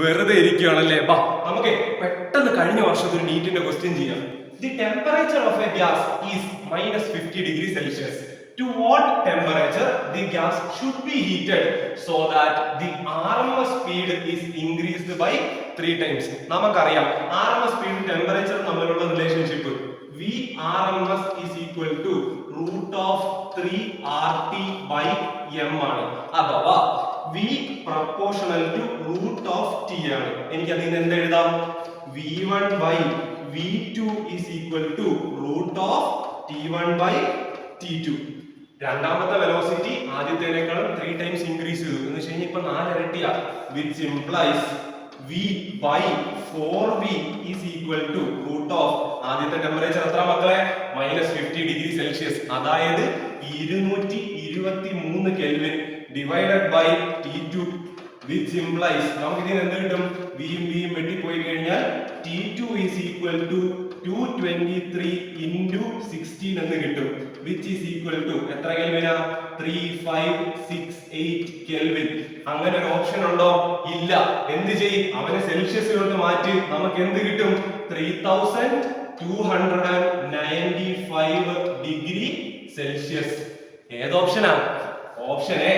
വെറുതെ ഇരിക്കുകയാണല്ലേ. ബാ നമുക്ക് പെട്ടെന്ന് കഴിഞ്ഞ വർഷത്തെ ഒരു നീറ്റിന്റെ ക്വസ്റ്റ്യൻ ചെയ്യാം. The temperature of A gas is -50°C. To what temperature the gas should be heated so that the RMS speed is increased by 3 times? നമുക്കറിയാം RMS സ്പീഡ് ടെമ്പറേച്ചർ തമ്മിലുള്ള relationship Vrms is equal to √3RT/m ആണ്. അഥവാ V proportional to √T ആണ്. എനിക്ക് അതിൽ നിന്ന് എന്ത് എഴുതാം? V1/V2 is equal to √T1/T2. രണ്ടാമത്തെ വെലോസിറ്റി ആദ്യത്തേനേക്കാളും 3 ടൈംസ് ഇൻക്രീസ് ചെയ്തു എന്ന് വെച്ച് കഴിഞ്ഞാൽ ഇപ്പൊ 4 ഇരട്ടിയാ. Which implies V/4V is equal to ആദ്യത്തെ ടെമ്പറേച്ചർ എത്ര മക്കളെ? -50°C. അതായത് 223 kelvin divided by T2, which implies നമുക്ക് ഇതിന് എന്ത് കിട്ടും? വിയും വിയും വെട്ടിപ്പോയി കഴിഞ്ഞാൽ T2 is equal to 223 into 16 എന്ന് കിട്ടും. which is equal to എത്ര കെൽവിനാ? 3568 കെൽവിൻ. അങ്ങനെ ഒരു ഓപ്ഷൻ ഉണ്ടോ? ഇല്ല. എന്ത് ചെയ്യും? അവനെ സെൽഷ്യസിലോട്ട് മാറ്റി. നമുക്ക് എന്ത് കിട്ടും? 3295°C. ഏത് ഓപ്ഷനാ? Option A